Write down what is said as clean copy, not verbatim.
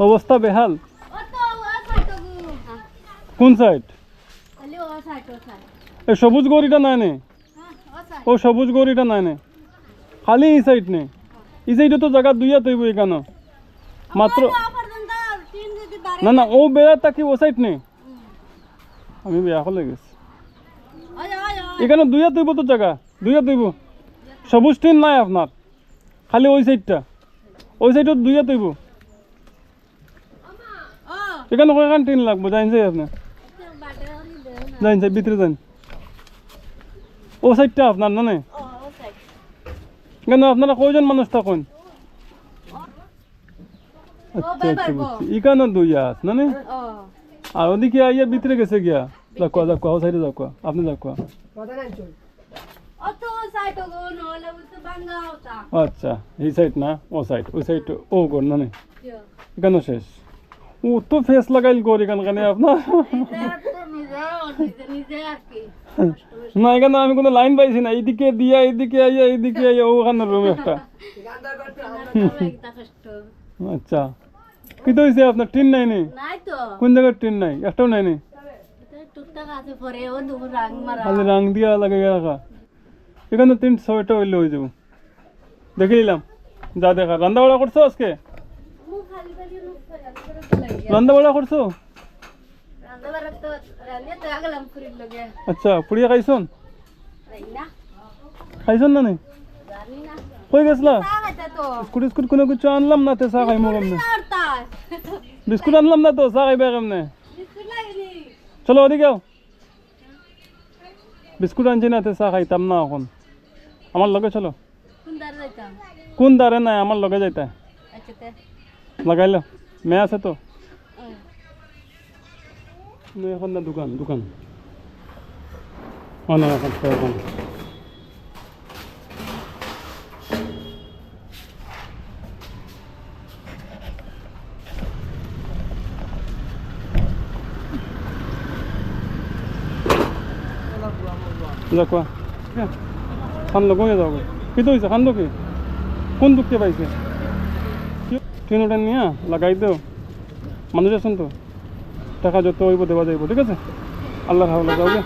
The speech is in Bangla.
অবস্থা বেহাল। কোন সাইড? এই সবুজ গড়িটা নাই নে, ও সবুজ গড়িটা নাই নে, খালি এই সাইড নে। এই সাইডে তো জায়গা দুইয়া তৈব এখানে মাত্র। না না ও বেড়া তাকি ও সাইড নেই, আমি বেয়া হলে গেছি। এখানে দুইয়া তৈব তো জায়গা, দুইয়া তৈব। সবুজ টিন নাই আপনার, খালি ওই সাইডটা, ওই সাইডত দুইয়া তৈব। এখানে কয়খান টিন লাগবো জানছে আপনি? জানছে ভিতরে যান, ও সাইডটা আপনার না? কেন আপনারা কয়জন মানুষ থাকুন? আচ্ছা আচ্ছা বুঝছি, এখানে দুইয়া আছে না? আর ওদিকে আইয়া ভিতরে গেছে গিয়া। যাকুয়া যাকুয়া ও সাইডে যাকুয়া, আপনি যাকুয়া। আচ্ছা এই সাইড না, ও সাইড, ওই সাইড ও গর না? এখানে শেষ। ও তো ফেস লাগাইল গর এখানখানে আপনার। না এখানে আমি কোনো লাইন পাইছি না, এইদিকে দিয়া এইদিকে আইয়া এইদিকে আইয়া ওখানে রুম একটা। আচ্ছা কি তো হয়েছে আপনার? টিন নাই নি? কোন জায়গায় টিন নাই? একটাও নাই নি? খালি রাং দিয়া লাগাই রাখা। এখানে 3-6টা হইলে হয়ে যাবো। দেখে নিলাম যা দেখা। রান্না বাড়া করছো আজকে? রান্না বাড়া করছো? আচ্ছা পুড়িয়া খাইছন? খাইছন না? কই গেছলা? বিস্কুট বিস্কুট কোনো কিছু আনলাম না, তো চা খাইমো কেমনে? বিস্কুট আনলাম না তো চা খাইবা কেমনে? চলো ওদিকে যাও। বিস্কুট আনছি না, তো চা খাইতাম না এখন। আমার লগে চলো। কোন দারে নাই, আমার লগে যাইতা। লাগাইলো মেয়ে আছে তো? এখন না দোকান দোকান না এখন এখন যাকুয়া খান লো গিয়ে যাও। কি তো হয়েছে? খান কি কোন দুঃখে পাইছে? ট্রেন ওটা নিয়ে লাগাই দেও, মানুষ আছেন তো, টাকা যত হইব দেওয়া যাইব। ঠিক আছে, আল্লাহর হাওলা যাও গে।